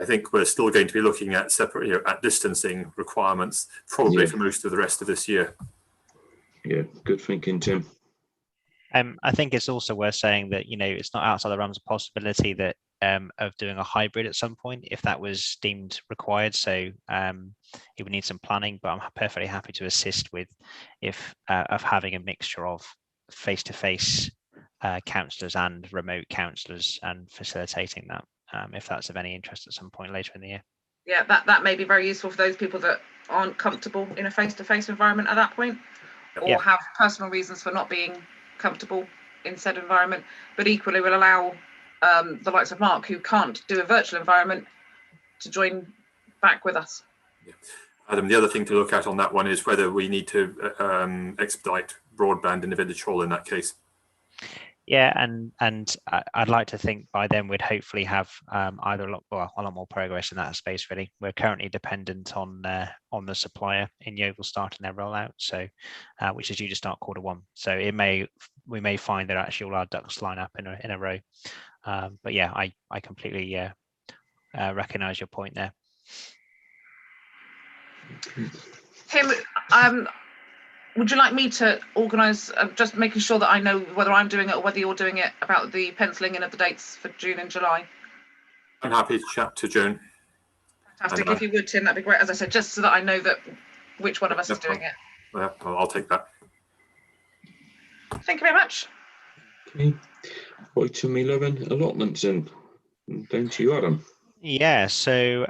think we're still going to be looking at separate, at distancing requirements probably for most of the rest of this year. Yeah, good thinking, Tim. I think it's also worth saying that it's not outside the realms of possibility that of doing a hybrid at some point if that was deemed required. So it would need some planning, but I'm perfectly happy to assist with of having a mixture of face-to-face councillors and remote councillors and facilitating that if that's of any interest at some point later in the year. Yeah, that may be very useful for those people that aren't comfortable in a face-to-face environment at that point, or have personal reasons for not being comfortable in said environment, but equally will allow the likes of Mark, who can't do a virtual environment, to join back with us. Yeah. Adam, the other thing to look at on that one is whether we need to expedite broadband in the village hall in that case. Yeah, and I'd like to think by then we'd hopefully have either a lot more progress in that space. Really, we're currently dependent on the supplier in Yeovil starting their rollout, so which is due to start Q1. So we may find that actually all our ducks line up in a row. But yeah, I completely recognise your point there. Tim, would you like me to organise, just making sure that I know whether I'm doing it or whether you're doing it, about the penciling in of the dates for June and July? I'm happy to chat to Joan. Fantastic. If you would, Tim, that'd be great. As I said, just so that I know that which one of us is doing it. Yeah, I'll take that. Thank you very much. Okay. Item 11, allotments, and down to you, Adam. Yeah, so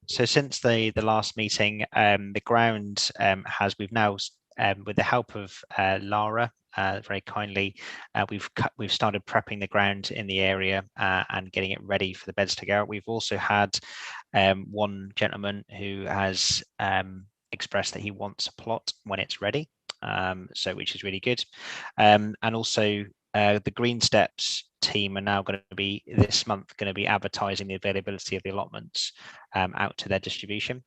since the last meeting, the ground we've now, with the help of Lara, very kindly, we've started prepping the ground in the area and getting it ready for the beds to go out. We've also had one gentleman who has expressed that he wants a plot when it's ready, which is really good. And also the Green Steps team are now going to be this month advertising the availability of the allotments out to their distribution.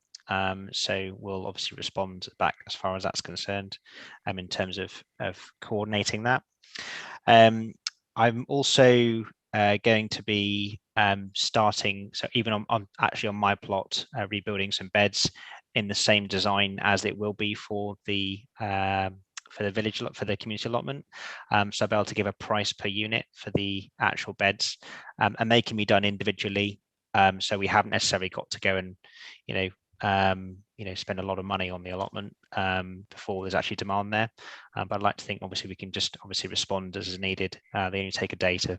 So we'll obviously respond back as far as that's concerned in terms of coordinating that. I'm also going to be starting, so even on my plot, rebuilding some beds in the same design as it will be for the for the village for the community allotment. So I'll be able to give a price per unit for the actual beds, and they can be done individually. So we haven't necessarily got to go and, spend a lot of money on the allotment before there's actually demand there. But I'd like to think obviously we can just obviously respond as is needed. They only take a day to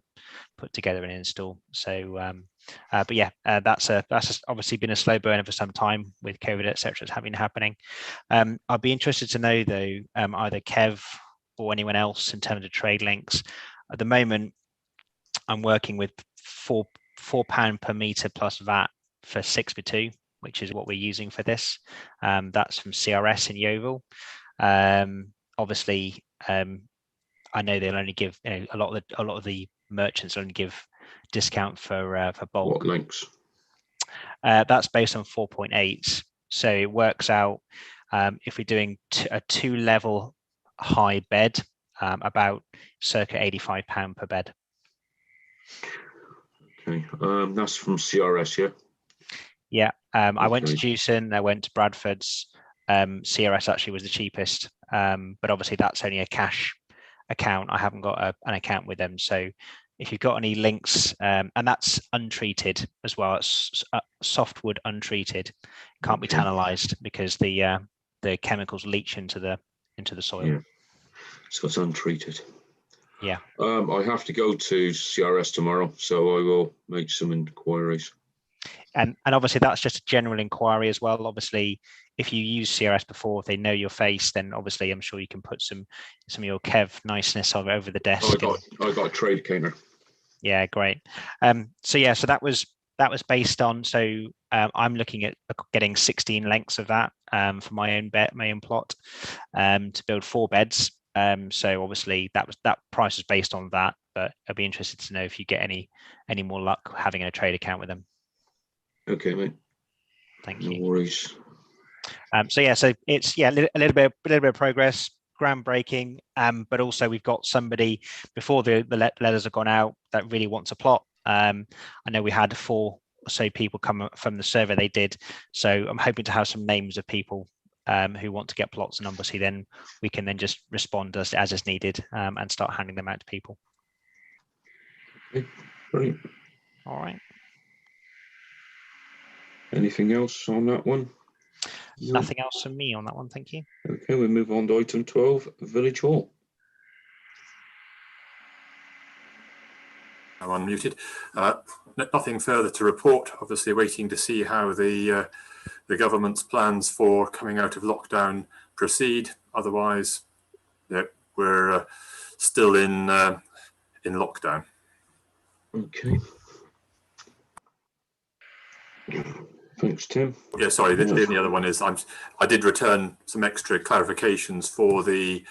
put together and install. So, but yeah, that's obviously been a slow burner for some time with COVID, etc. It's been happening. I'd be interested to know though, either Kev or anyone else in terms of trade links. At the moment, I'm working with £4 per meter plus VAT for 6x2, which is what we're using for this. That's from CRS in Yeovil. Obviously, I know they'll only give, a lot of the merchants only give discount for bulk. What links? That's based on 4.8. So it works out if we're doing a 2-level high bed, about circa £85 per bed. Okay, that's from CRS, yeah? Yeah, I went to Okay. Jewson, I went to Bradford's. CRS actually was the cheapest, but obviously that's only a cash account. I haven't got an account with them. So if you've got any links, and that's untreated as well, it's softwood untreated, can't be Okay. tannalized because the chemicals leach into the soil. Yeah. So it's untreated. Yeah. I have to go to CRS tomorrow, so I will make some inquiries. And obviously that's just a general inquiry as well. Obviously, if you use CRS before, if they know your face, then obviously I'm sure you can put some of your Kev niceness over the desk. I got a trade counter. Yeah, great. So that was based on. So I'm looking at getting 16 lengths of that for my own plot to build 4 beds. So obviously that price is based on that, but I'd be interested to know if you get any more luck having a trade account with them. Okay, mate. Thank No you. worries. So it's a little bit of progress, groundbreaking. But also we've got somebody before the letters have gone out that really wants a plot. I know we had 4 or so people come from the survey they did. So I'm hoping to have some names of people who want to get plots, and obviously then we can then just respond as is needed and start handing them out to people. Okay, brilliant. All right. Anything else on that one? No. Nothing else from me on that one, thank you. Okay, we move on to item 12, Village Hall. I'm unmuted. Nothing further to report. Obviously waiting to see how the government's plans for coming out of lockdown proceed. Otherwise, we're still in lockdown. Okay. Thanks, Tim. Yeah, sorry. The only other one is I did return some extra clarifications for the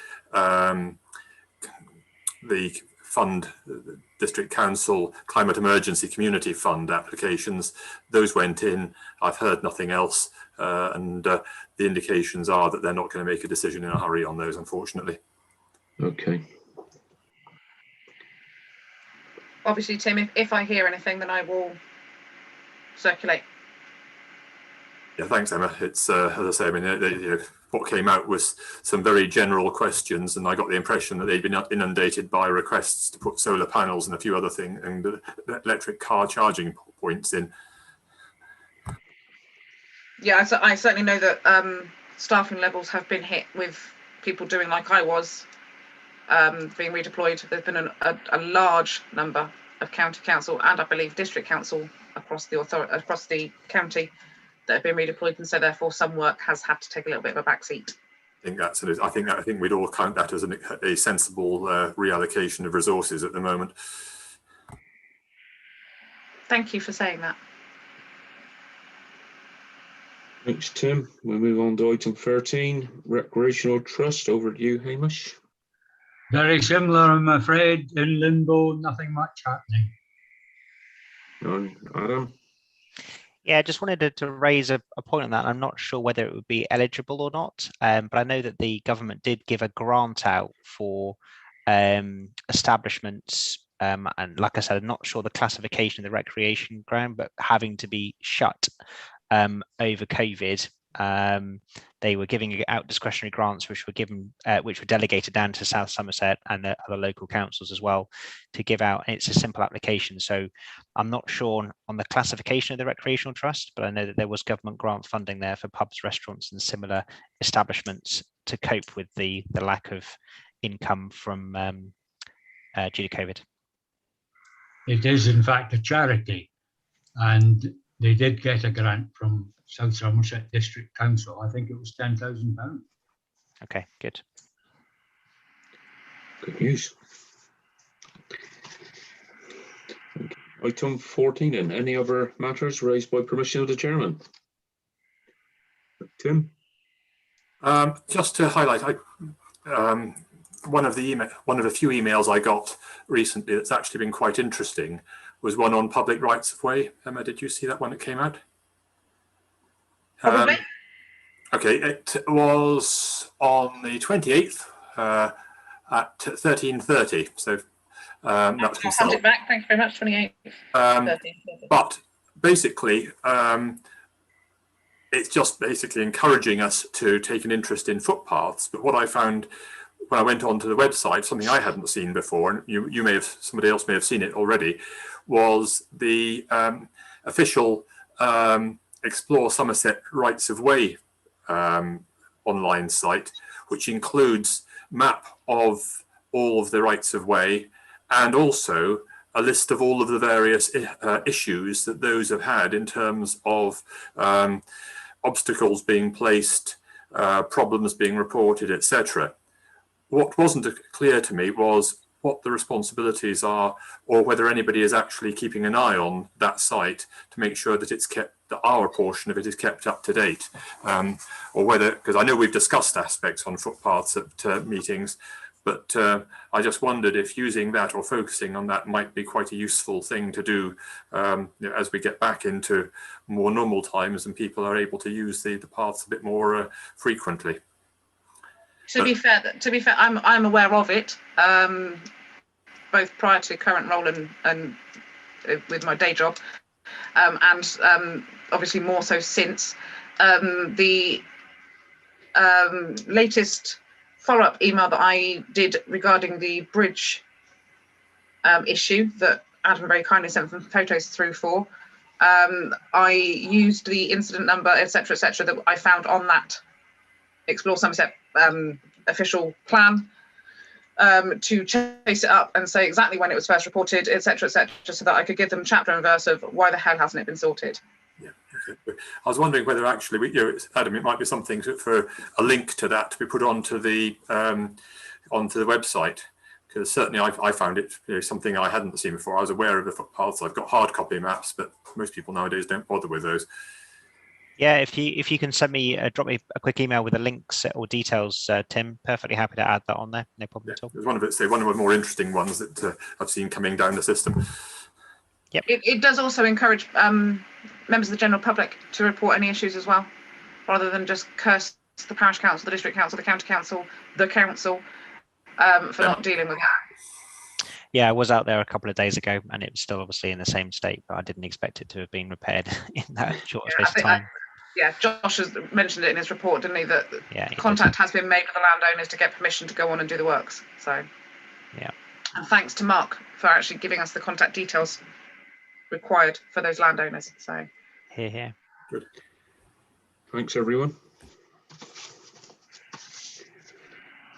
fund, the District Council Climate Emergency Community Fund applications. Those went in. I've heard nothing else, and the indications are that they're not going to make a decision in a hurry on those, unfortunately. Okay. Obviously, Tim, if I hear anything, then I will circulate. Yeah, thanks, Emma. It's as I say, I mean, what came out was some very general questions, and I got the impression that they'd been inundated by requests to put solar panels and a few other things and electric car charging points in. Yeah, I certainly know that staffing levels have been hit with people doing like I was, being redeployed. There's been a large number of county council and I believe district council across the county that have been redeployed, and so therefore some work has had to take a little bit of a backseat. I think we'd all count that as a sensible reallocation of resources at the moment. Thank you for saying that. Thanks, Tim. We'll move on to item 13, Recreational Trust. Over to you, Hamish. Very similar, I'm afraid. In limbo, nothing much happening. None. Adam? Yeah, I just wanted to raise a point on that. I'm not sure whether it would be eligible or not, but I know that the government did give a grant out for establishments, and like I said, I'm not sure the classification of the recreation ground, but having to be shut over COVID, They were giving out discretionary grants, which were delegated down to South Somerset and the other local councils as well to give out. And it's a simple application. So I'm not sure on the classification of the recreational trust, but I know that there was government grant funding there for pubs, restaurants, and similar establishments to cope with the lack of income from due to COVID. It is in fact a charity, and they did get a grant from South Somerset District Council. I think it was £10,000. Okay, good. Good news. Item 14, and any other matters raised by permission of the chairman? Tim? Just to highlight, one of the few emails I got recently that's actually been quite interesting was one on public rights of way. Emma, did you see that one that came out? Probably. Okay, it was on the 28th at 13:30. So that was I'll hand it back. Thank you very much. 28. But basically, it's just basically encouraging us to take an interest in footpaths. But what I found when I went onto the website, something I hadn't seen before, and you may have, somebody else may have seen it already, was the official Explore Somerset Rights of Way online site, which includes map of all of the rights of way and also a list of all of the various issues that those have had in terms of obstacles being placed, problems being reported, etc. What wasn't clear to me was what the responsibilities are, or whether anybody is actually keeping an eye on that site to make sure that it's kept, that our portion of it is kept up to date, or whether, because I know we've discussed aspects on footpaths at meetings, but I just wondered if using that or focusing on that might be quite a useful thing to do as we get back into more normal times and people are able to use the paths a bit more frequently. To be fair, I'm aware of it, both prior to current role and with my day job, and obviously more so since. The latest follow-up email that I did regarding the bridge issue that Adam very kindly sent some photos through for, I used the incident number, etc., that I found on that Explore Somerset official plan to chase it up and say exactly when it was first reported, etc., so that I could give them chapter and verse of why the hell hasn't it been sorted. Yeah, okay. I was wondering whether actually, Adam, it might be something for a link to that to be put onto the website, because certainly I found it something I hadn't seen before. I was aware of the footpaths. I've got hard copy maps, but most people nowadays don't bother with those. Yeah, if you can send me, drop me a quick email with the links or details, Tim, perfectly happy to add that on there. No problem at all. It was one of the more interesting ones that I've seen coming down the system. Yep. It does also encourage members of the general public to report any issues as well, rather than just curse the parish council, the district council, the county council, the council for not dealing with it. Yeah, I was out there a couple of days ago and it was still obviously in the same state, but I didn't expect it to have been repaired in that short space of time. Josh has mentioned it in his report, didn't he, that contact has been made with the landowners to get permission to go on and do the works. So, yeah. And thanks to Mark for actually giving us the contact details required for those landowners. So, here. Good. Thanks, everyone.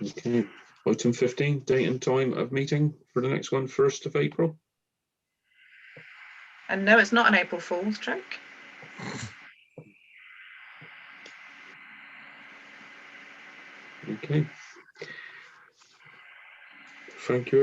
Okay. Item 15, date and time of meeting for the next one, 1st of April. And no, it's not an April Fool's joke. Okay. Thank you, everyone.